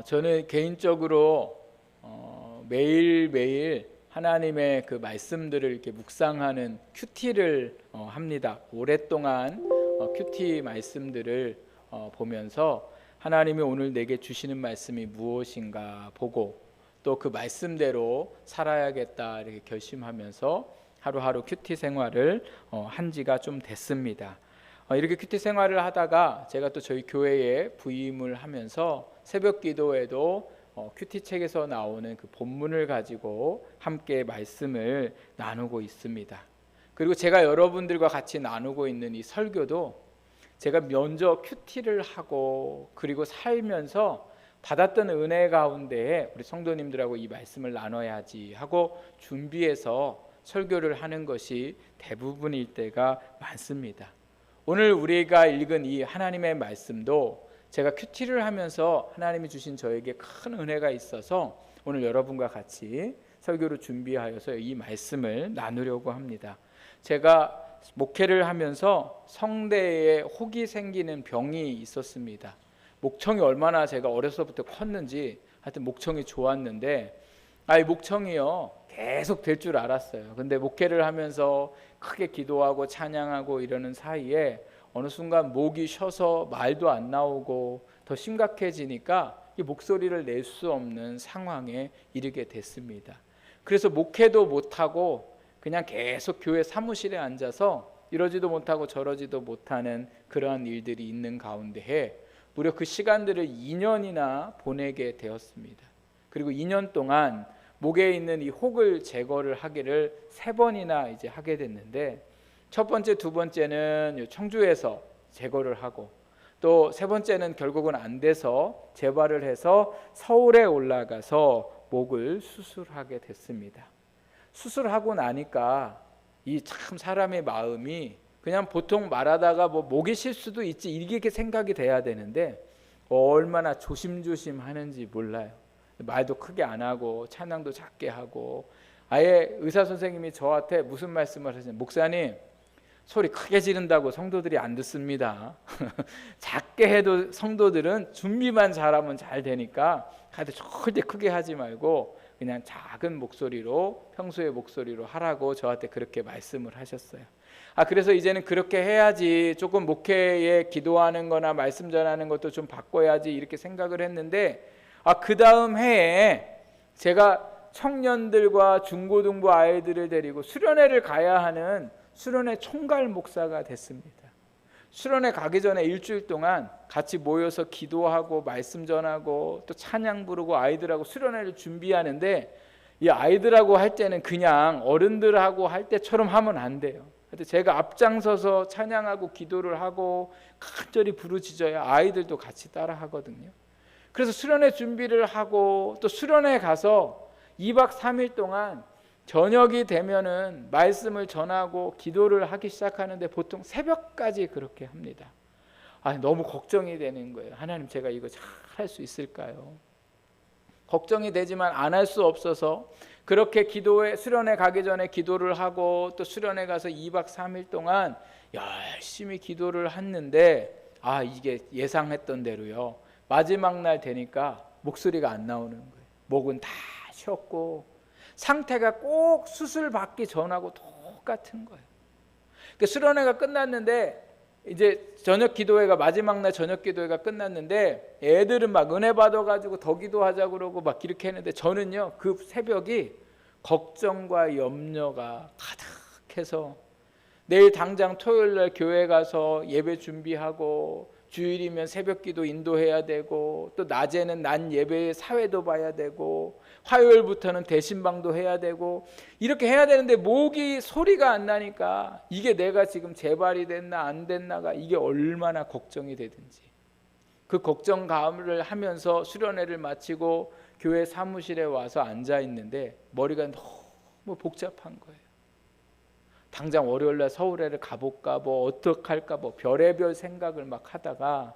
저는 개인적으로 매일매일 하나님의 그 말씀들을 이렇게 묵상하는 큐티를 합니다. 오랫동안 큐티 말씀들을 보면서 하나님이 오늘 내게 주시는 말씀이 무엇인가 보고 또 그 말씀대로 살아야겠다 이렇게 결심하면서 하루하루 큐티 생활을 한 지가 좀 됐습니다. 이렇게 큐티 생활을 하다가 제가 또 저희 교회에 부임을 하면서 새벽 기도에도 큐티 책에서 나오는 그 본문을 가지고 함께 말씀을 나누고 있습니다. 그리고 제가 여러분들과 같이 나누고 있는 이 설교도 제가 먼저 큐티를 하고 그리고 살면서 받았던 은혜 가운데에 우리 성도님들하고 이 말씀을 나눠야지 하고 준비해서 설교를 하는 것이 대부분일 때가 많습니다. 오늘 우리가 읽은 이 하나님의 말씀도 제가 큐티를 하면서 하나님이 주신 저에게 큰 은혜가 있어서 오늘 여러분과 같이 설교를 준비하여서 이 말씀을 나누려고 합니다. 제가 목회를 하면서 성대에 혹이 생기는 병이 있었습니다. 목청이 얼마나 제가 어려서부터 컸는지 하여튼 목청이 좋았는데 이 목청이요 계속 될 줄 알았어요. 근데 목회를 하면서 크게 기도하고 찬양하고 이러는 사이에 어느 순간 목이 쉬어서 말도 안 나오고 더 심각해지니까 이 목소리를 낼 수 없는 상황에 이르게 됐습니다. 그래서 목회도 못하고 그냥 계속 교회 사무실에 앉아서 이러지도 못하고 저러지도 못하는 그러한 일들이 있는 가운데에 무려 그 시간들을 2년이나 보내게 되었습니다. 그리고 2년 동안 목에 있는 이 혹을 제거를 하기를 3번이나 이제 하게 됐는데 첫 번째, 두 번째는 청주에서 제거를 하고 또 세 번째는 결국은 안 돼서 재발을 해서 서울에 올라가서 목을 수술하게 됐습니다. 수술하고 나니까 이 참 사람의 마음이 그냥 보통 말하다가 뭐 목이 쉴 수도 있지 이렇게 생각이 돼야 되는데 얼마나 조심조심 하는지 몰라요. 말도 크게 안 하고 찬양도 작게 하고 아예 의사 선생님이 저한테 무슨 말씀을 하시냐면 목사님 소리 크게 지른다고 성도들이 안 듣습니다. 작게 해도 성도들은 준비만 잘하면 잘 되니까 절대 크게 하지 말고 그냥 작은 목소리로 평소의 목소리로 하라고 저한테 그렇게 말씀을 하셨어요. 그래서 이제는 그렇게 해야지 조금 목회에 기도하는 거나 말씀 전하는 것도 좀 바꿔야지 이렇게 생각을 했는데 그 다음 해에 제가 청년들과 중고등부 아이들을 데리고 수련회를 가야 하는 수련회 총괄 목사가 됐습니다. 수련회 가기 전에 일주일 동안 같이 모여서 기도하고 말씀 전하고 또 찬양 부르고 아이들하고 수련회를 준비하는데 이 아이들하고 할 때는 그냥 어른들하고 할 때처럼 하면 안 돼요. 제가 앞장서서 찬양하고 기도를 하고 간절히 부르짖어야 아이들도 같이 따라 하거든요. 그래서 수련회 준비를 하고 또 수련회 가서 2박 3일 동안 저녁이 되면은 말씀을 전하고 기도를 하기 시작하는데 보통 새벽까지 그렇게 합니다. 너무 걱정이 되는 거예요. 하나님 제가 이거 잘 할 수 있을까요? 걱정이 되지만 안 할 수 없어서 그렇게 기도에 수련회 가기 전에 기도를 하고 또 수련회 가서 2박 3일 동안 열심히 기도를 했는데 이게 예상했던 대로요. 마지막 날 되니까 목소리가 안 나오는 거예요. 목은 다 쉬었고 상태가 꼭 수술 받기 전하고 똑같은 거예요. 그러니까 수련회가 끝났는데 이제 저녁 기도회가 마지막 날 저녁 기도회가 끝났는데 애들은 막 은혜 받아가지고 더 기도하자 그러고 막 이렇게 했는데 저는요 그 새벽이 걱정과 염려가 가득해서 내일 당장 토요일 날 교회 가서 예배 준비하고 주일이면 새벽기도 인도해야 되고 또 낮에는 낮 예배의 사회도 봐야 되고 화요일부터는 대신방도 해야 되고 이렇게 해야 되는데 목이 소리가 안 나니까 이게 내가 지금 재발이 됐나 안 됐나가 이게 얼마나 걱정이 되든지 그 걱정감을 하면서 수련회를 마치고 교회 사무실에 와서 앉아 있는데 머리가 너무 복잡한 거예요. 당장 월요일날 서울에를 가볼까 뭐 어떡할까 뭐 별의별 생각을 막 하다가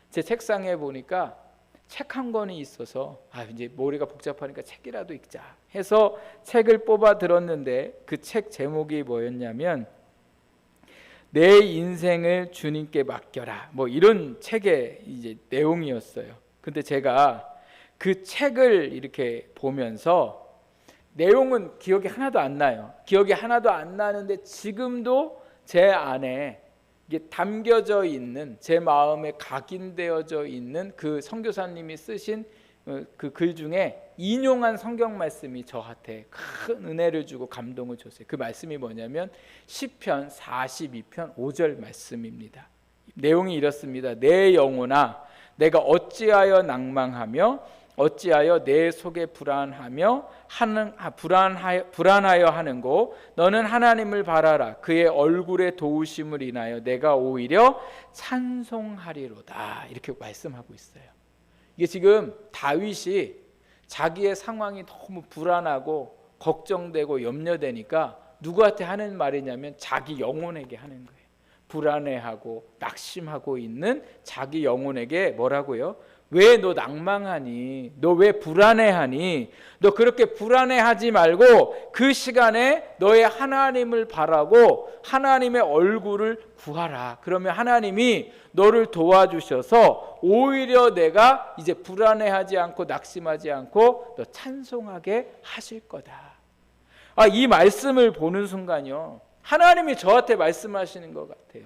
제 책상에 보니까 책 한 권이 있어서 이제 머리가 복잡하니까 책이라도 읽자 해서 책을 뽑아 들었는데 그 책 제목이 뭐였냐면 내 인생을 주님께 맡겨라 뭐 이런 책의 이제 내용이었어요. 근데 제가 그 책을 이렇게 보면서 내용은 기억이 하나도 안 나요. 기억이 하나도 안 나는데 지금도 제 안에 이게 담겨져 있는, 제 마음에 각인되어져 있는 그 선교사님이 쓰신 그 글 중에 인용한 성경 말씀이 저한테 큰 은혜를 주고 감동을 줬어요. 그 말씀이 뭐냐면 시편 42편 5절 말씀입니다. 내용이 이렇습니다. 내 영혼아, 내가 어찌하여 낭망하며 어찌하여 내 속에 불안하여 하는고? 너는 하나님을 바라라. 그의 얼굴의 도우심을 인하여 내가 오히려 찬송하리로다. 이렇게 말씀하고 있어요. 이게 지금 다윗이 자기의 상황이 너무 불안하고 걱정되고 염려되니까 누구한테 하는 말이냐면 자기 영혼에게 하는 거예요. 불안해하고 낙심하고 있는 자기 영혼에게 뭐라고요? 왜 너 낭망하니? 너 왜 불안해하니? 너 그렇게 불안해하지 말고 그 시간에 너의 하나님을 바라고 하나님의 얼굴을 구하라. 그러면 하나님이 너를 도와주셔서 오히려 내가 이제 불안해하지 않고 낙심하지 않고 너 찬송하게 하실 거다. 이 말씀을 보는 순간요, 하나님이 저한테 말씀하시는 것 같아요.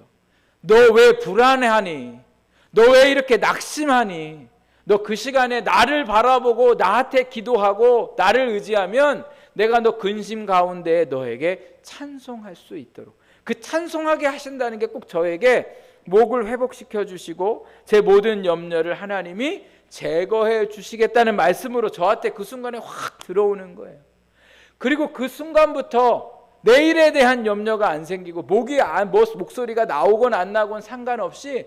너 왜 불안해하니? 너 왜 이렇게 낙심하니? 너 그 시간에 나를 바라보고 나한테 기도하고 나를 의지하면 내가 너 근심 가운데 너에게 찬송할 수 있도록, 그 찬송하게 하신다는 게 꼭 저에게 목을 회복시켜 주시고 제 모든 염려를 하나님이 제거해 주시겠다는 말씀으로 저한테 그 순간에 확 들어오는 거예요. 그리고 그 순간부터 내일에 대한 염려가 안 생기고 목소리가 나오건 안 나오건 상관없이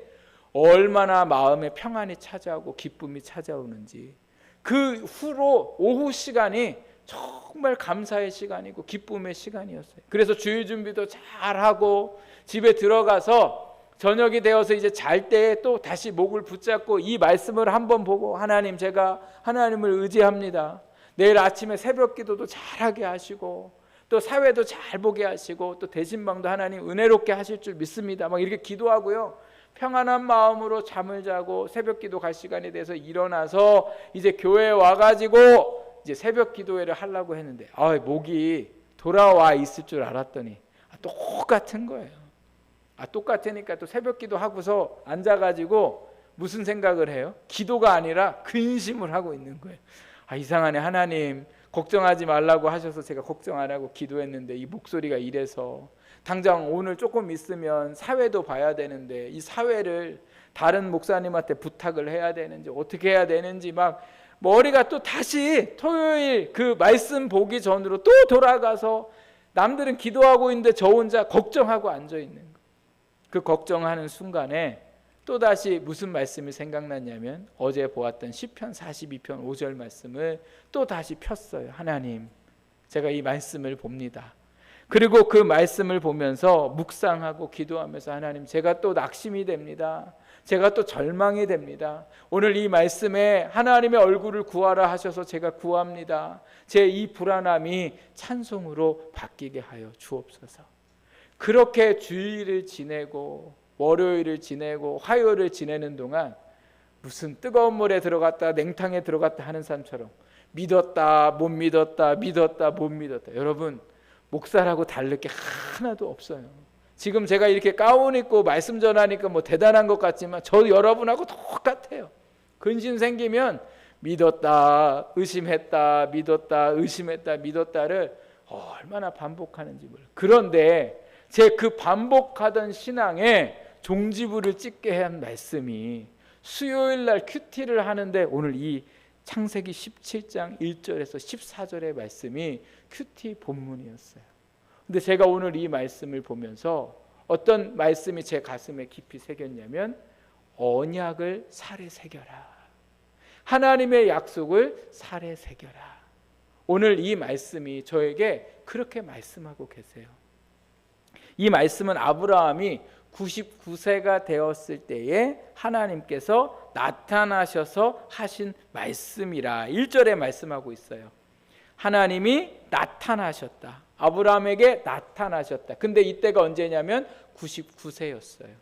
얼마나 마음에 평안이 찾아오고 기쁨이 찾아오는지, 그 후로 오후 시간이 정말 감사의 시간이고 기쁨의 시간이었어요. 그래서 주일 준비도 잘하고 집에 들어가서 저녁이 되어서 이제 잘 때 또 다시 목을 붙잡고 이 말씀을 한번 보고, 하나님, 제가 하나님을 의지합니다. 내일 아침에 새벽 기도도 잘하게 하시고 또 사회도 잘 보게 하시고 또 대신방도 하나님 은혜롭게 하실 줄 믿습니다. 막 이렇게 기도하고요, 평안한 마음으로 잠을 자고 새벽 기도 갈 시간이 돼서 일어나서 이제 교회에 와가지고 이제 새벽 기도회를 하려고 했는데 목이 돌아와 있을 줄 알았더니 똑같은 거예요. 똑같으니까 또 새벽 기도 하고서 앉아가지고 무슨 생각을 해요? 기도가 아니라 근심을 하고 있는 거예요. 이상하네, 하나님 걱정하지 말라고 하셔서 제가 걱정 안 하고 기도했는데 이 목소리가 이래서 당장 오늘 조금 있으면 사회도 봐야 되는데 이 사회를 다른 목사님한테 부탁을 해야 되는지 어떻게 해야 되는지 막 머리가 또 다시 토요일 그 말씀 보기 전으로 또 돌아가서 남들은 기도하고 있는데 저 혼자 걱정하고 앉아 있는 거예요. 그 걱정하는 순간에 또다시 무슨 말씀이 생각났냐면 어제 보았던 시편 42편 5절 말씀을 또 다시 폈어요. 하나님, 제가 이 말씀을 봅니다. 그리고 그 말씀을 보면서 묵상하고 기도하면서 하나님, 제가 또 낙심이 됩니다. 제가 또 절망이 됩니다. 오늘 이 말씀에 하나님의 얼굴을 구하라 하셔서 제가 구합니다. 제 이 불안함이 찬송으로 바뀌게 하여 주옵소서. 그렇게 주일을 지내고 월요일을 지내고 화요일을 지내는 동안 무슨 뜨거운 물에 들어갔다 냉탕에 들어갔다 하는 사람처럼 믿었다 못 믿었다 믿었다 못 믿었다. 여러분, 목사라고 다를 게 하나도 없어요. 지금 제가 이렇게 가운 입고 말씀 전하니까 뭐 대단한 것 같지만 저도 여러분하고 똑같아요. 근심 생기면 믿었다 의심했다 믿었다 의심했다 믿었다를 얼마나 반복하는지 몰라요. 그런데 제 그 반복하던 신앙에 종지부를 찍게 한 말씀이 수요일 날 큐티를 하는데 오늘 이 창세기 17장 1절에서 14절의 말씀이 큐티 본문이었어요. 근데 제가 오늘 이 말씀을 보면서 어떤 말씀이 제 가슴에 깊이 새겼냐면 언약을 살에 새겨라. 하나님의 약속을 살에 새겨라. 오늘 이 말씀이 저에게 그렇게 말씀하고 계세요. 이 말씀은 아브라함이 99세가 되었을 때에 하나님께서 나타나셔서 하신 말씀이라 1절에 말씀하고 있어요. 하나님이 나타나셨다. 아브라함에게 나타나셨다. 근데 이때가 언제냐면 99세였어요.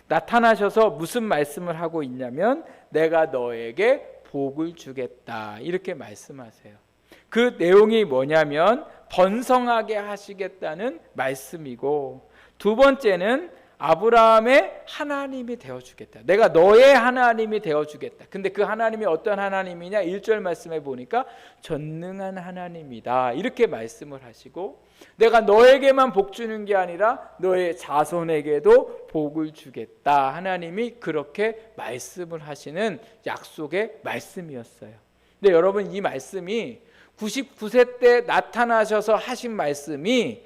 나타나셔서 무슨 말씀을 하고 있냐면 내가 너에게 복을 주겠다 이렇게 말씀하세요. 그 내용이 뭐냐면 번성하게 하시겠다는 말씀이고, 두 번째는 아브라함의 하나님이 되어주겠다. 내가 너의 하나님이 되어주겠다. 근데 그 하나님이 어떤 하나님이냐? 1절 말씀에 보니까 전능한 하나님이다 이렇게 말씀을 하시고, 내가 너에게만 복 주는 게 아니라 너의 자손에게도 복을 주겠다. 하나님이 그렇게 말씀을 하시는 약속의 말씀이었어요. 근데 여러분, 이 말씀이 99세 때 나타나셔서 하신 말씀이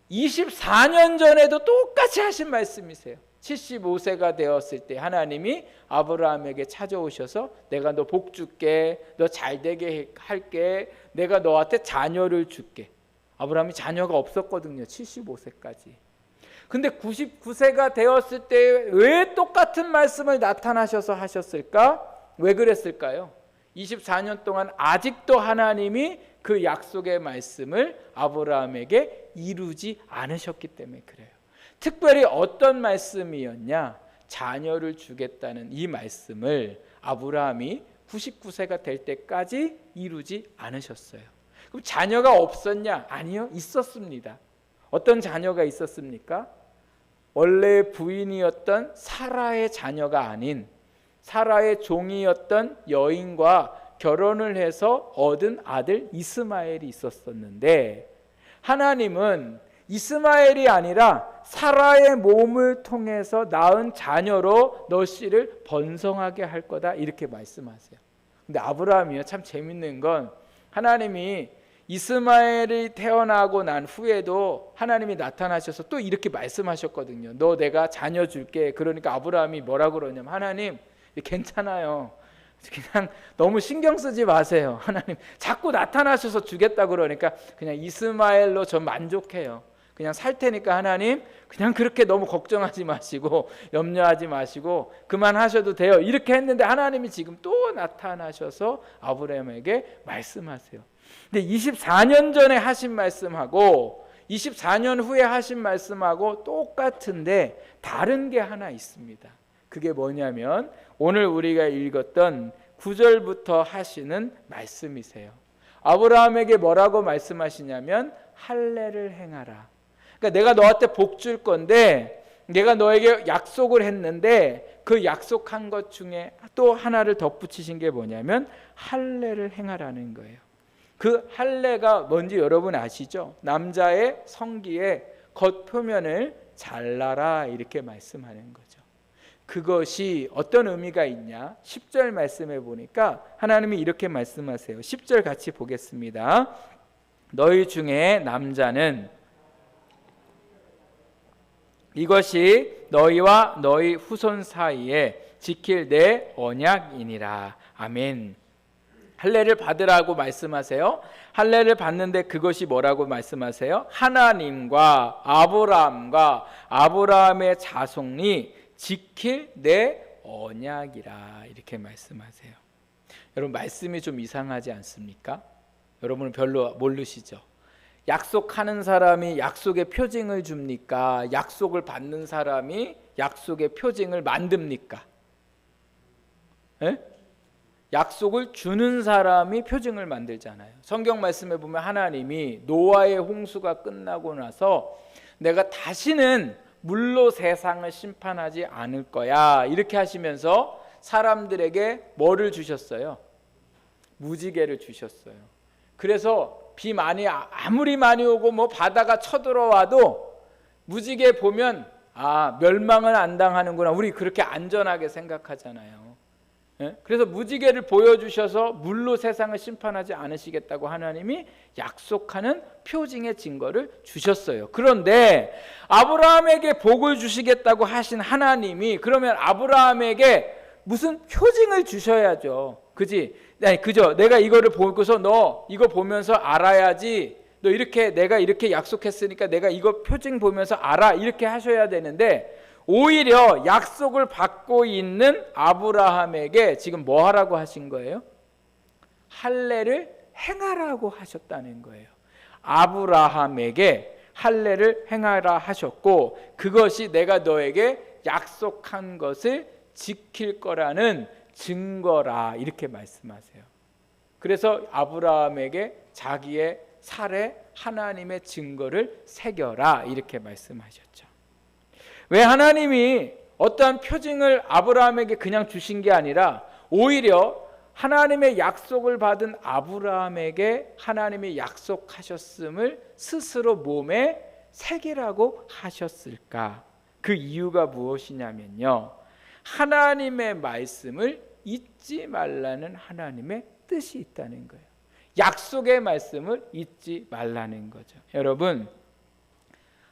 24년 전에도 똑같이 하신 말씀이세요. 75세가 되었을 때 하나님이 아브라함에게 찾아오셔서 내가 너 복 줄게, 너 잘되게 할게, 내가 너한테 자녀를 줄게. 아브라함이 자녀가 없었거든요. 75세까지. 근데 99세가 되었을 때 왜 똑같은 말씀을 나타나셔서 하셨을까? 왜 그랬을까요? 24년 동안 아직도 하나님이 그 약속의 말씀을 아브라함에게 이루지 않으셨기 때문에 그래요. 특별히 어떤 말씀이었냐? 자녀를 주겠다는 이 말씀을 아브라함이 99세가 될 때까지 이루지 않으셨어요. 그럼 자녀가 없었냐? 아니요, 있었습니다. 어떤 자녀가 있었습니까? 원래 부인이었던 사라의 자녀가 아닌 사라의 종이었던 여인과 결혼을 해서 얻은 아들 이스마엘이 있었었는데, 하나님은 이스마엘이 아니라 사라의 몸을 통해서 낳은 자녀로 너 씨를 번성하게 할 거다 이렇게 말씀하세요. 근데 아브라함이요, 참 재밌는 건 하나님이 이스마엘이 태어나고 난 후에도 하나님이 나타나셔서 또 이렇게 말씀하셨거든요. 너 내가 자녀 줄게. 그러니까 아브라함이 뭐라고 그러냐면, 하나님 괜찮아요. 그냥 너무 신경 쓰지 마세요. 하나님 자꾸 나타나셔서 주겠다 그러니까 그냥 이스마엘로 저 만족해요. 그냥 살 테니까 하나님 그냥 그렇게 너무 걱정하지 마시고 염려하지 마시고 그만하셔도 돼요. 이렇게 했는데 하나님이 지금 또 나타나셔서 아브라함에게 말씀하세요. 근데 24년 전에 하신 말씀하고 24년 후에 하신 말씀하고 똑같은데 다른 게 하나 있습니다. 그게 뭐냐면 오늘 우리가 읽었던 9절부터 하시는 말씀이세요. 아브라함에게 뭐라고 말씀하시냐면 할례를 행하라. 그러니까 내가 너한테 복 줄 건데 내가 너에게 약속을 했는데 그 약속한 것 중에 또 하나를 덧붙이신 게 뭐냐면 할례를 행하라는 거예요. 그 할례가 뭔지 여러분 아시죠? 남자의 성기의 겉표면을 잘라라 이렇게 말씀하는 거죠. 그것이 어떤 의미가 있냐? 10절 말씀해 보니까 하나님이 이렇게 말씀하세요. 10절 같이 보겠습니다. 너희 중에 남자는 이것이 너희와 너희 후손 사이에 지킬 내 언약이니라. 아멘. 할례를 받으라고 말씀하세요. 할례를 받는데 그것이 뭐라고 말씀하세요? 하나님과 아브라함과 아브라함의 자손이 지킬 내 언약이라 이렇게 말씀하세요. 여러분 말씀이 좀 이상하지 않습니까? 여러분은 별로 모르시죠? 약속하는 사람이 약속의 표징을 줍니까? 약속을 받는 사람이 약속의 표징을 만듭니까? 에? 약속을 주는 사람이 표징을 만들잖아요. 성경 말씀에 보면 하나님이 노아의 홍수가 끝나고 나서 내가 다시는 물로 세상을 심판하지 않을 거야 이렇게 하시면서 사람들에게 뭐를 주셨어요? 무지개를 주셨어요. 그래서 비 아무리 많이 오고 뭐 바다가 쳐들어와도 무지개 보면 아 멸망을 안 당하는구나, 우리 그렇게 안전하게 생각하잖아요. 그래서 무지개를 보여주셔서 물로 세상을 심판하지 않으시겠다고 하나님이 약속하는 표징의 증거를 주셨어요. 그런데 아브라함에게 복을 주시겠다고 하신 하나님이 그러면 아브라함에게 무슨 표징을 주셔야죠. 그지? 네, 그죠? 내가 이거를 보고서 너 이거 보면서 알아야지. 너 이렇게 내가 이렇게 약속했으니까 내가 이거 표징 보면서 알아. 이렇게 하셔야 되는데 오히려 약속을 받고 있는 아브라함에게 지금 뭐 하라고 하신 거예요? 할례를 행하라고 하셨다는 거예요. 아브라함에게 할례를 행하라 하셨고 그것이 내가 너에게 약속한 것을 지킬 거라는 증거라 이렇게 말씀하세요. 그래서 아브라함에게 자기의 살에 하나님의 증거를 새겨라 이렇게 말씀하셨죠. 왜 하나님이 어떠한 표징을 아브라함에게 그냥 주신 게 아니라 오히려 하나님의 약속을 받은 아브라함에게 하나님이 약속하셨음을 스스로 몸에 새기라고 하셨을까? 그 이유가 무엇이냐면요, 하나님의 말씀을 잊지 말라는 하나님의 뜻이 있다는 거예요. 약속의 말씀을 잊지 말라는 거죠. 여러분,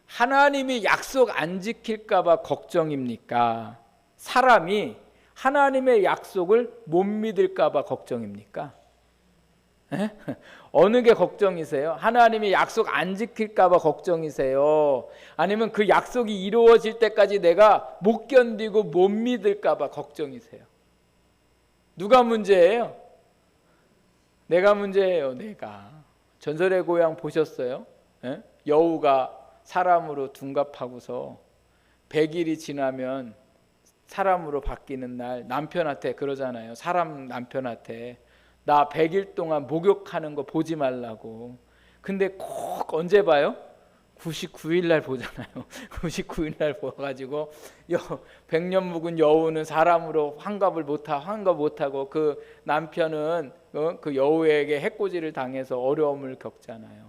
하나님이 약속 안 지킬까 봐 걱정입니까? 사람이 하나님의 약속을 못 믿을까 봐 걱정입니까? 에? 어느 게 걱정이세요? 하나님이 약속 안 지킬까 봐 걱정이세요? 아니면 그 약속이 이루어질 때까지 내가 못 견디고 못 믿을까 봐 걱정이세요? 누가 문제예요? 내가 문제예요. 내가. 전설의 고향 보셨어요? 에? 여우가 사람으로 둔갑하고서 100일이 지나면 사람으로 바뀌는 날 남편한테 그러잖아요. 사람 남편한테 나 100일 동안 목욕하는 거 보지 말라고. 근데 꼭 언제 봐요? 99일 날 보잖아요. 99일 날 보아가지고 100년 묵은 여우는 사람으로 환갑 못하고 그 남편은 그 여우에게 해코지를 당해서 어려움을 겪잖아요.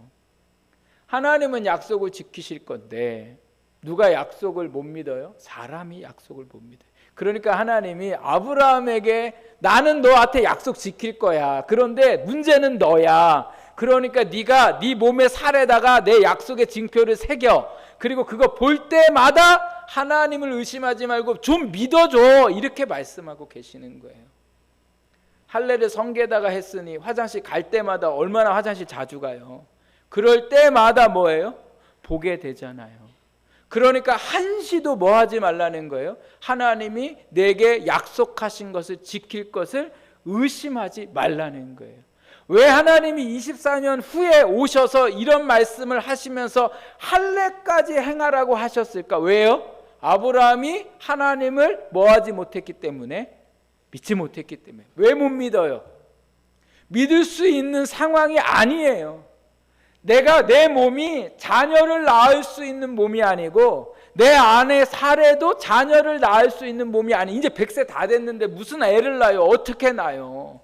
하나님은 약속을 지키실 건데 누가 약속을 못 믿어요? 사람이 약속을 못 믿어요. 그러니까 하나님이 아브라함에게 나는 너한테 약속 지킬 거야. 그런데 문제는 너야. 그러니까 네가 네 몸의 살에다가 내 약속의 징표를 새겨. 그리고 그거 볼 때마다 하나님을 의심하지 말고 좀 믿어줘. 이렇게 말씀하고 계시는 거예요. 할례를 성게다가 했으니 화장실 갈 때마다 얼마나 화장실 자주 가요. 그럴 때마다 뭐예요? 보게 되잖아요. 그러니까 한시도 뭐 하지 말라는 거예요? 하나님이 내게 약속하신 것을 지킬 것을 의심하지 말라는 거예요. 왜 하나님이 24년 후에 오셔서 이런 말씀을 하시면서 할례까지 행하라고 하셨을까? 왜요? 아브라함이 하나님을 뭐 하지 못했기 때문에, 믿지 못했기 때문에. 왜 못 믿어요? 믿을 수 있는 상황이 아니에요. 내가 내 몸이 자녀를 낳을 수 있는 몸이 아니고 내 안에 살에도 자녀를 낳을 수 있는 몸이 아니. 이제 100세 다 됐는데 무슨 애를 낳아요? 어떻게 낳아요?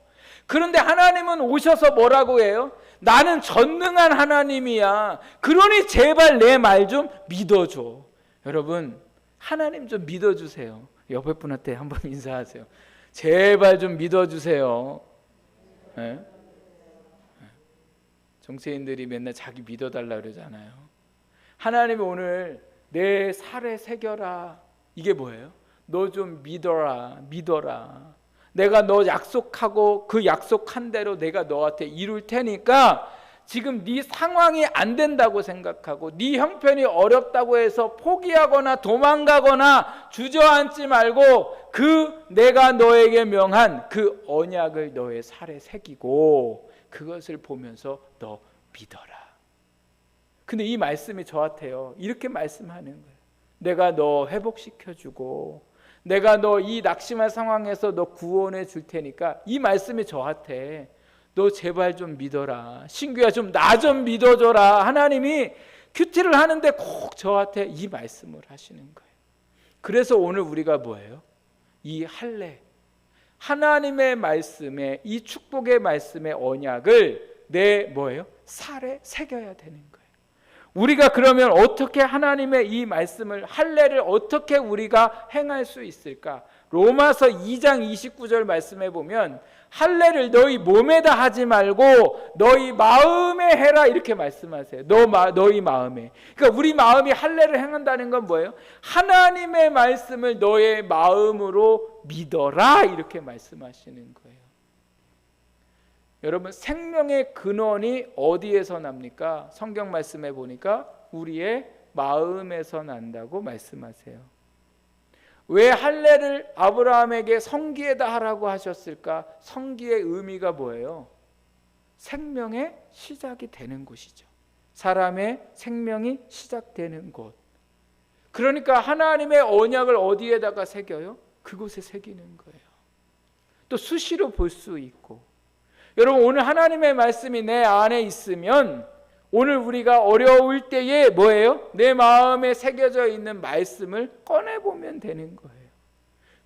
그런데 하나님은 오셔서 뭐라고 해요? 나는 전능한 하나님이야. 그러니 제발 내 말 좀 믿어줘. 여러분, 하나님 좀 믿어주세요. 옆에 분한테 한번 인사하세요. 제발 좀 믿어주세요. 네? 정치인들이 맨날 자기 믿어달라 그러잖아요. 하나님이 오늘 내 살에 새겨라. 이게 뭐예요? 너 좀 믿어라. 내가 너 약속하고 그 약속한 대로 내가 너한테 이룰 테니까 지금 네 상황이 안 된다고 생각하고 네 형편이 어렵다고 해서 포기하거나 도망가거나 주저앉지 말고 그 내가 너에게 명한 그 언약을 너의 살에 새기고 그것을 보면서 너 믿어라. 근데 이 말씀이 저한테요, 이렇게 말씀하는 거예요. 내가 너 회복시켜주고 내가 너 이 낙심한 상황에서 너 구원해 줄 테니까 이 말씀이 저한테 너 제발 좀 믿어라. 신규야 좀 나 좀 믿어줘라. 하나님이 큐티를 하는데 꼭 저한테 이 말씀을 하시는 거예요. 그래서 오늘 우리가 뭐예요? 이 할례, 하나님의 말씀에, 이 축복의 말씀의 언약을 내 뭐예요? 살에 새겨야 되는 거예요. 우리가 그러면 어떻게 하나님의 이 말씀을, 할례를 어떻게 우리가 행할 수 있을까? 로마서 2장 29절 말씀해 보면 할례를 너희 몸에다 하지 말고 너희 마음에 해라 이렇게 말씀하세요. 너희 마음에. 그러니까 우리 마음이 할례를 행한다는 건 뭐예요? 하나님의 말씀을 너의 마음으로 믿어라 이렇게 말씀하시는 거예요. 여러분, 생명의 근원이 어디에서 납니까? 성경 말씀에 보니까 우리의 마음에서 난다고 말씀하세요. 왜 할례를 아브라함에게 성기에다 하라고 하셨을까? 성기의 의미가 뭐예요? 생명의 시작이 되는 곳이죠. 사람의 생명이 시작되는 곳. 그러니까 하나님의 언약을 어디에다가 새겨요? 그곳에 새기는 거예요. 또 수시로 볼 수 있고, 여러분 오늘 하나님의 말씀이 내 안에 있으면 오늘 우리가 어려울 때에 뭐예요? 내 마음에 새겨져 있는 말씀을 꺼내보면 되는 거예요.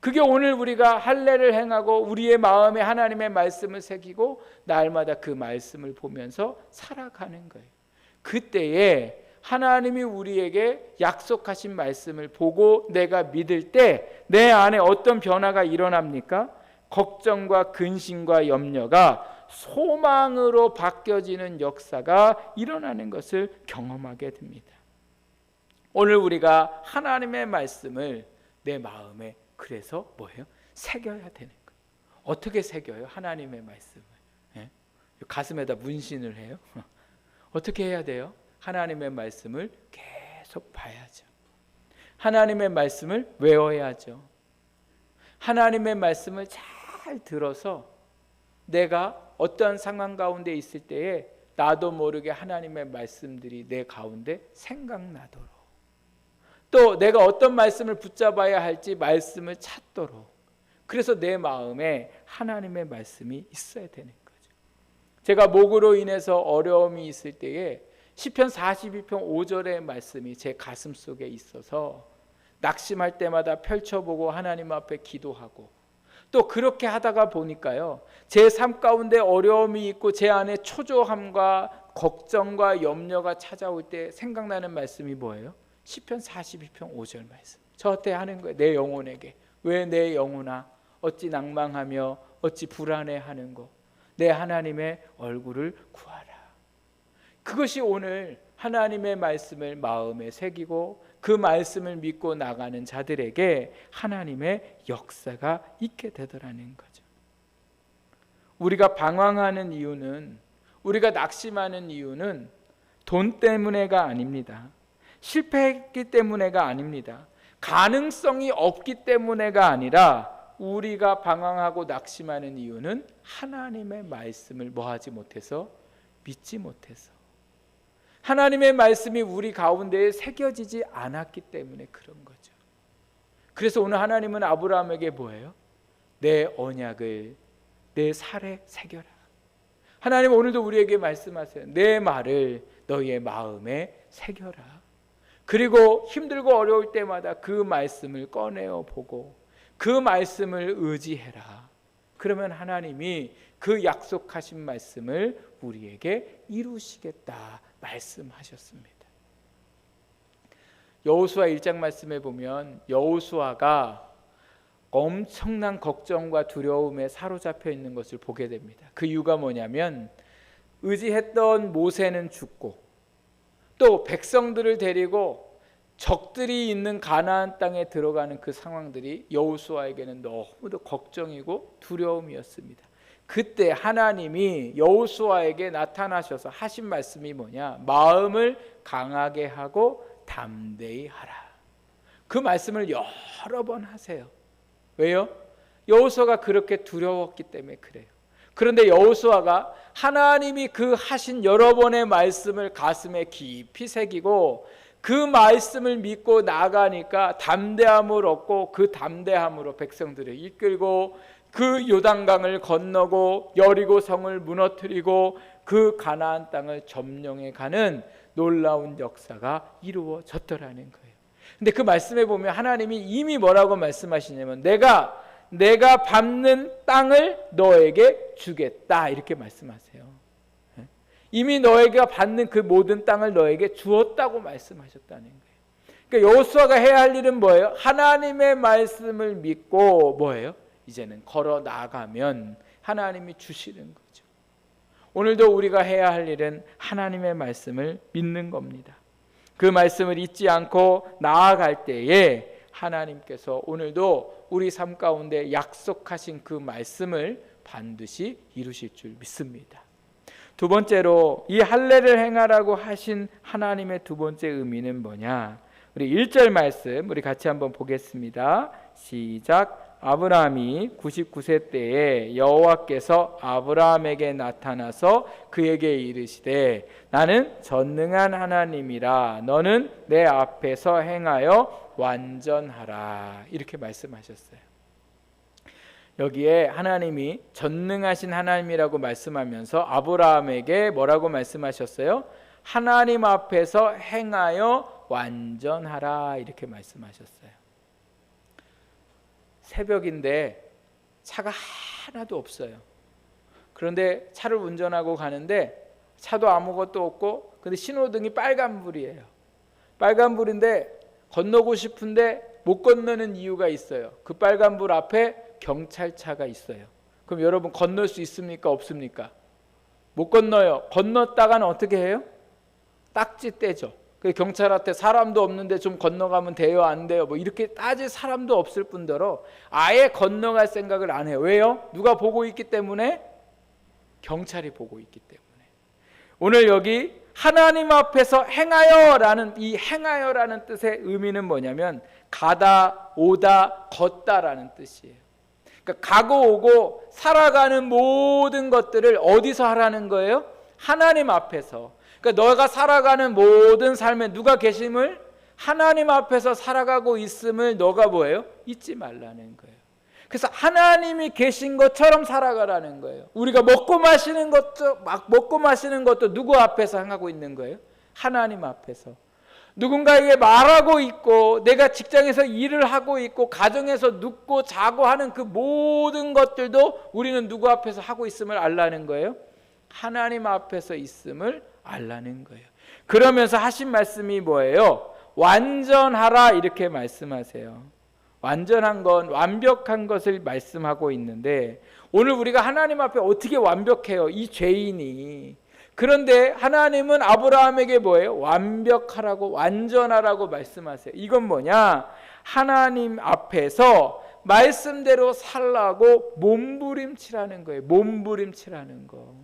그게 오늘 우리가 할례를 행하고 우리의 마음에 하나님의 말씀을 새기고 날마다 그 말씀을 보면서 살아가는 거예요. 그때에 하나님이 우리에게 약속하신 말씀을 보고 내가 믿을 때 내 안에 어떤 변화가 일어납니까? 걱정과 근심과 염려가 소망으로 바뀌어지는 역사가 일어나는 것을 경험하게 됩니다. 오늘 우리가 하나님의 말씀을 내 마음에 그래서 뭐예요? 새겨야 되는 거예요. 어떻게 새겨요? 하나님의 말씀을. 예? 가슴에다 문신을 해요? 어떻게 해야 돼요? 하나님의 말씀을 계속 봐야죠. 하나님의 말씀을 외워야죠. 하나님의 말씀을 잘 들어서 내가 어떠한 상황 가운데 있을 때에 나도 모르게 하나님의 말씀들이 내 가운데 생각나도록, 또 내가 어떤 말씀을 붙잡아야 할지 말씀을 찾도록, 그래서 내 마음에 하나님의 말씀이 있어야 되는 거죠. 제가 목으로 인해서 어려움이 있을 때에 시편 42편 5절의 말씀이 제 가슴 속에 있어서 낙심할 때마다 펼쳐보고 하나님 앞에 기도하고, 또 그렇게 하다가 보니까요, 제 삶 가운데 어려움이 있고 제 안에 초조함과 걱정과 염려가 찾아올 때 생각나는 말씀이 뭐예요? 시편 42편 5절 말씀. 저한테 하는 거예요. 내 영혼에게. 왜 내 영혼아 어찌 낭망하며 어찌 불안해하는고, 내 하나님의 얼굴을 구하라. 그것이 오늘 하나님의 말씀을 마음에 새기고 그 말씀을 믿고 나가는 자들에게 하나님의 역사가 있게 되더라는 거죠. 우리가 방황하는 이유는, 우리가 낙심하는 이유는 돈 때문에가 아닙니다. 실패했기 때문에가 아닙니다. 가능성이 없기 때문에가 아니라 우리가 방황하고 낙심하는 이유는 하나님의 말씀을 뭐하지 못해서, 믿지 못해서, 하나님의 말씀이 우리 가운데에 새겨지지 않았기 때문에 그런 거죠. 그래서 오늘 하나님은 아브라함에게 뭐예요? 내 언약을 내 살에 새겨라. 하나님 오늘도 우리에게 말씀하세요. 내 말을 너희의 마음에 새겨라. 그리고 힘들고 어려울 때마다 그 말씀을 꺼내어 보고 그 말씀을 의지해라. 그러면 하나님이 그 약속하신 말씀을 우리에게 이루시겠다 말씀하셨습니다. 여호수아 1장 말씀에 보면 여호수아가 엄청난 걱정과 두려움에 사로잡혀 있는 것을 보게 됩니다. 그 이유가 뭐냐면 의지했던 모세는 죽고 또 백성들을 데리고 적들이 있는 가나안 땅에 들어가는 그 상황들이 여호수아에게는 너무도 걱정이고 두려움이었습니다. 그때 하나님이 여호수아에게 나타나셔서 하신 말씀이 뭐냐? 마음을 강하게 하고 담대히 하라. 그 말씀을 여러 번 하세요. 왜요? 여호수아가 그렇게 두려웠기 때문에 그래요. 그런데 여호수아가 하나님이 그 하신 여러 번의 말씀을 가슴에 깊이 새기고 그 말씀을 믿고 나가니까 담대함을 얻고 그 담대함으로 백성들을 이끌고 그 요단강을 건너고 여리고 성을 무너뜨리고 그 가나안 땅을 점령해 가는 놀라운 역사가 이루어졌더라는 거예요. 근데 그 말씀에 보면 하나님이 이미 뭐라고 말씀하시냐면 내가 밟는 땅을 너에게 주겠다 이렇게 말씀하세요. 이미 너에게 받는 그 모든 땅을 너에게 주었다고 말씀하셨다는 거예요. 그러니까 여호수아가 해야 할 일은 뭐예요? 하나님의 말씀을 믿고 뭐예요? 이제는 걸어 나가면 하나님이 주시는 거죠. 오늘도 우리가 해야 할 일은 하나님의 말씀을 믿는 겁니다. 그 말씀을 잊지 않고 나아갈 때에 하나님께서 오늘도 우리 삶 가운데 약속하신 그 말씀을 반드시 이루실 줄 믿습니다. 두 번째로 이 할례를 행하라고 하신 하나님의 두 번째 의미는 뭐냐? 우리 1절 말씀 우리 같이 한번 보겠습니다. 시작. 아브라함이 99세 때에 여호와께서 아브라함에게 나타나서 그에게 이르시되 나는 전능한 하나님이라 너는 내 앞에서 행하여 완전하라 이렇게 말씀하셨어요. 여기에 하나님이 전능하신 하나님이라고 말씀하면서 아브라함에게 뭐라고 말씀하셨어요? 하나님 앞에서 행하여 완전하라 이렇게 말씀하셨어요. 새벽인데 차가 하나도 없어요. 그런데 차를 운전하고 가는데 차도 아무것도 없고 근데 신호등이 빨간불이에요. 빨간불인데 건너고 싶은데 못 건너는 이유가 있어요. 그 빨간불 앞에 경찰차가 있어요. 그럼 여러분 건널 수 있습니까? 없습니까? 못 건너요. 건넜다가는 어떻게 해요? 딱지 떼죠. 경찰한테 사람도 없는데 좀 건너가면 돼요? 안 돼요? 뭐 이렇게 따질 사람도 없을 뿐더러 아예 건너갈 생각을 안 해요. 왜요? 누가 보고 있기 때문에? 경찰이 보고 있기 때문에. 오늘 여기 하나님 앞에서 행하여라는 이 행하여라는 뜻의 의미는 뭐냐면 가다, 오다, 걷다라는 뜻이에요. 그러니까 가고 오고 살아가는 모든 것들을 어디서 하라는 거예요? 하나님 앞에서. 그러니까 너가 살아가는 모든 삶에 누가 계심을 하나님 앞에서 살아가고 있음을 너가 뭐예요? 잊지 말라는 거예요. 그래서 하나님이 계신 것처럼 살아가라는 거예요. 우리가 먹고 마시는 것도 누구 앞에서 행하고 있는 거예요? 하나님 앞에서. 누군가에게 말하고 있고 내가 직장에서 일을 하고 있고 가정에서 눕고 자고 하는 그 모든 것들도 우리는 누구 앞에서 하고 있음을 알라는 거예요? 하나님 앞에서 있음을 알라는 거예요. 그러면서 하신 말씀이 뭐예요? 완전하라 이렇게 말씀하세요. 완전한 건 완벽한 것을 말씀하고 있는데 오늘 우리가 하나님 앞에 어떻게 완벽해요? 이 죄인이. 그런데 하나님은 아브라함에게 뭐예요? 완벽하라고 완전하라고 말씀하세요. 이건 뭐냐? 하나님 앞에서 말씀대로 살라고 몸부림치라는 거예요. 몸부림치라는 거.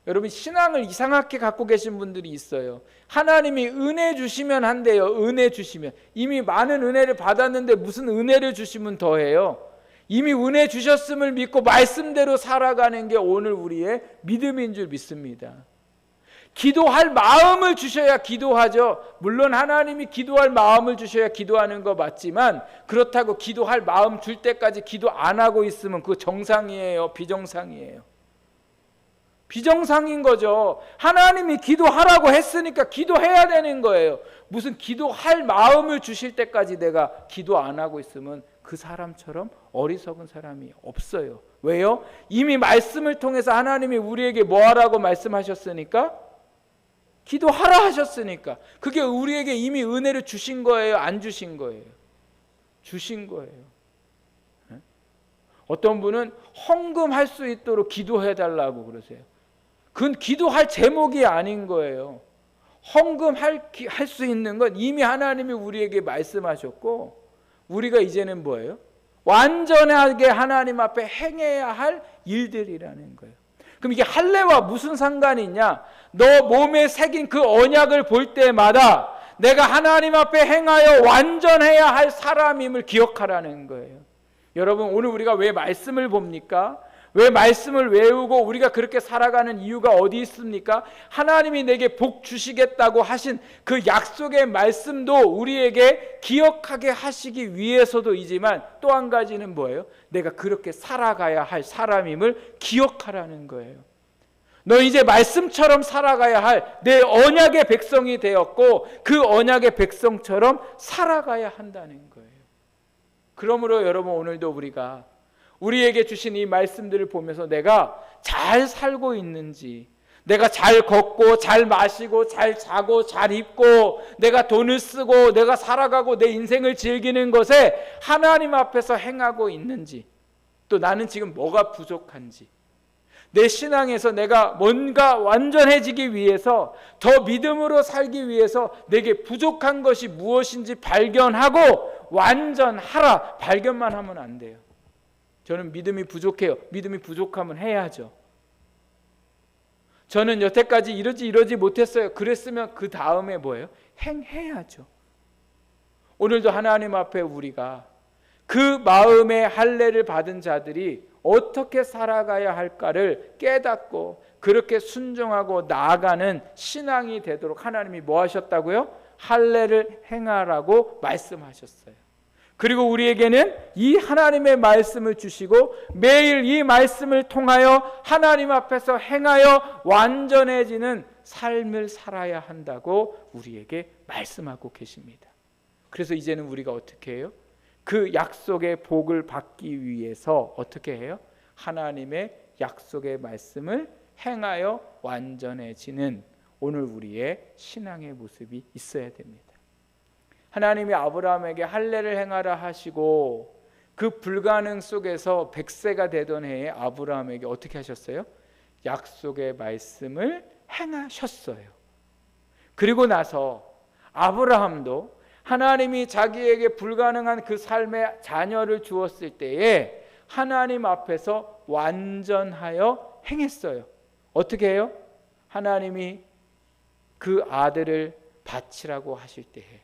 여러분 신앙을 이상하게 갖고 계신 분들이 있어요. 하나님이 은혜 주시면 한대요. 은혜 주시면. 이미 많은 은혜를 받았는데 무슨 은혜를 주시면 더해요. 이미 은혜 주셨음을 믿고 말씀대로 살아가는 게 오늘 우리의 믿음인 줄 믿습니다. 기도할 마음을 주셔야 기도하죠. 물론 하나님이 기도할 마음을 주셔야 기도하는 거 맞지만 그렇다고 기도할 마음 줄 때까지 기도 안 하고 있으면 그거 정상이에요? 비정상이에요? 비정상인 거죠. 하나님이 기도하라고 했으니까 기도해야 되는 거예요. 무슨 기도할 마음을 주실 때까지 내가 기도 안 하고 있으면 그 사람처럼 어리석은 사람이 없어요. 왜요? 이미 말씀을 통해서 하나님이 우리에게 뭐 하라고 말씀하셨으니까? 기도하라 하셨으니까. 그게 우리에게 이미 은혜를 주신 거예요? 안 주신 거예요? 주신 거예요. 어떤 분은 헌금할 수 있도록 기도해달라고 그러세요. 그건 기도할 제목이 아닌 거예요. 헌금할 수 있는 건 이미 하나님이 우리에게 말씀하셨고 우리가 이제는 뭐예요? 완전하게 하나님 앞에 행해야 할 일들이라는 거예요. 그럼 이게 할례와 무슨 상관이 있냐? 너 몸에 새긴 그 언약을 볼 때마다 내가 하나님 앞에 행하여 완전해야 할 사람임을 기억하라는 거예요. 여러분 오늘 우리가 왜 말씀을 봅니까? 왜 말씀을 외우고 우리가 그렇게 살아가는 이유가 어디 있습니까? 하나님이 내게 복 주시겠다고 하신 그 약속의 말씀도 우리에게 기억하게 하시기 위해서도이지만 또 한 가지는 뭐예요? 내가 그렇게 살아가야 할 사람임을 기억하라는 거예요. 너 이제 말씀처럼 살아가야 할 내 언약의 백성이 되었고 그 언약의 백성처럼 살아가야 한다는 거예요. 그러므로 여러분 오늘도 우리에게 주신 이 말씀들을 보면서 내가 잘 살고 있는지, 내가 잘 걷고 잘 마시고 잘 자고 잘 입고 내가 돈을 쓰고 내가 살아가고 내 인생을 즐기는 것에 하나님 앞에서 행하고 있는지, 또 나는 지금 뭐가 부족한지, 내 신앙에서 내가 뭔가 완전해지기 위해서 더 믿음으로 살기 위해서 내게 부족한 것이 무엇인지 발견하고 완전하라. 발견만 하면 안 돼요. 저는 믿음이 부족해요. 믿음이 부족하면 해야죠. 저는 여태까지 이러지 못했어요. 그랬으면 그 다음에 뭐예요? 행해야죠. 오늘도 하나님 앞에 우리가 그 마음의 할례를 받은 자들이 어떻게 살아가야 할까를 깨닫고 그렇게 순종하고 나아가는 신앙이 되도록 하나님이 뭐 하셨다고요? 할례를 행하라고 말씀하셨어요. 그리고 우리에게는 이 하나님의 말씀을 주시고 매일 이 말씀을 통하여 하나님 앞에서 행하여 완전해지는 삶을 살아야 한다고 우리에게 말씀하고 계십니다. 그래서 이제는 우리가 어떻게 해요? 그 약속의 복을 받기 위해서 어떻게 해요? 하나님의 약속의 말씀을 행하여 완전해지는 오늘 우리의 신앙의 모습이 있어야 됩니다. 하나님이 아브라함에게 할례를 행하라 하시고 그 불가능 속에서 100세가 되던 해에 아브라함에게 어떻게 하셨어요? 약속의 말씀을 행하셨어요. 그리고 나서 아브라함도 하나님이 자기에게 불가능한 그 삶의 자녀를 주었을 때에 하나님 앞에서 완전하여 행했어요. 어떻게 해요? 하나님이 그 아들을 바치라고 하실 때에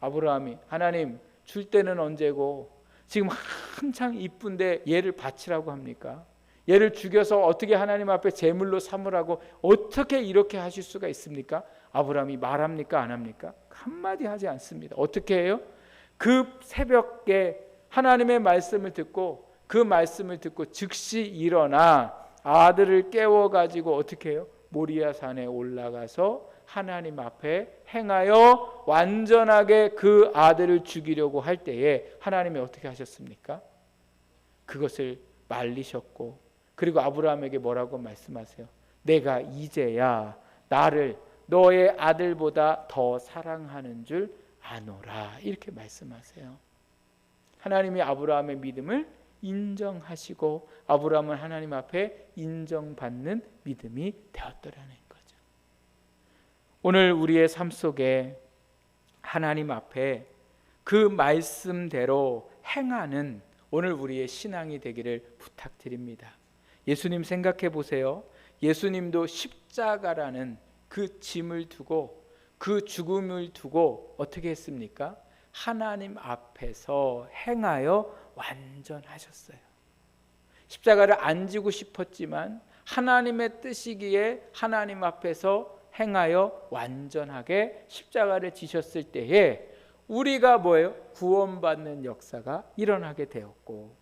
아브라함이 하나님 줄 때는 언제고 지금 한창 이쁜데 얘를 바치라고 합니까? 얘를 죽여서 어떻게 하나님 앞에 제물로 삼으라고 어떻게 이렇게 하실 수가 있습니까? 아브라함이 말합니까? 안 합니까? 한마디 하지 않습니다. 어떻게 해요? 그 새벽에 하나님의 말씀을 듣고 그 말씀을 듣고 즉시 일어나 아들을 깨워가지고 어떻게 해요? 모리아 산에 올라가서 하나님 앞에 행하여 완전하게 그 아들을 죽이려고 할 때에 하나님이 어떻게 하셨습니까? 그것을 말리셨고 그리고 아브라함에게 뭐라고 말씀하세요? 내가 이제야 나를 너의 아들보다 더 사랑하는 줄 아노라 이렇게 말씀하세요. 하나님이 아브라함의 믿음을 인정하시고 아브라함은 하나님 앞에 인정받는 믿음이 되었더라는 거죠. 오늘 우리의 삶 속에 하나님 앞에 그 말씀대로 행하는 오늘 우리의 신앙이 되기를 부탁드립니다. 예수님 생각해 보세요. 예수님도 십자가라는 그 짐을 두고 그 죽음을 두고 어떻게 했습니까? 하나님 앞에서 행하여 완전하셨어요. 십자가를 안 지고 싶었지만 하나님의 뜻이기에 하나님 앞에서 행하여 완전하게 십자가를 지셨을 때에 우리가 뭐예요? 구원받는 역사가 일어나게 되었고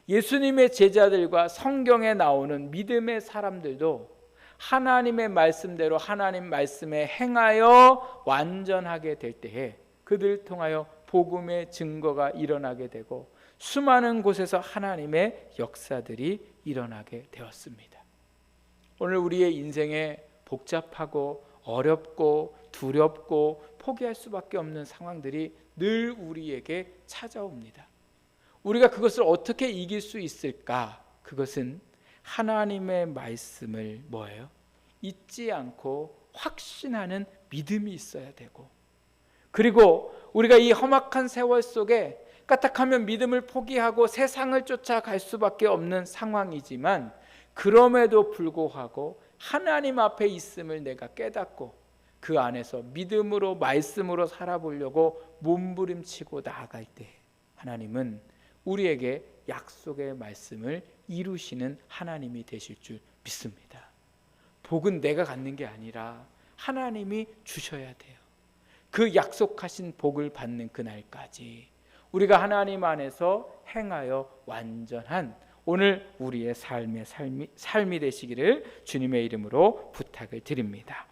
예수님의 제자들과 성경에 나오는 믿음의 사람들도 하나님의 말씀대로 하나님 말씀에 행하여 완전하게 될 때에 그들을 통하여 복음의 증거가 일어나게 되고 수많은 곳에서 하나님의 역사들이 일어나게 되었습니다. 오늘 우리의 인생에 복잡하고 어렵고 두렵고 포기할 수밖에 없는 상황들이 늘 우리에게 찾아옵니다. 우리가 그것을 어떻게 이길 수 있을까? 그것은 하나님의 말씀을 뭐예요? 잊지 않고 확신하는 믿음이 있어야 되고 그리고 우리가 이 험악한 세월 속에 까딱하면 믿음을 포기하고 세상을 쫓아갈 수밖에 없는 상황이지만 그럼에도 불구하고 하나님 앞에 있음을 내가 깨닫고 그 안에서 믿음으로 말씀으로 살아보려고 몸부림치고 나아갈 때 하나님은 우리에게 약속의 말씀을 이루시는 하나님이 되실 줄 믿습니다. 복은 내가 갖는 게 아니라 하나님이 주셔야 돼요. 그 약속하신 복을 받는 그날까지 우리가 하나님 안에서 행하여 완전한 오늘 우리의 삶이 되시기를 주님의 이름으로 부탁을 드립니다.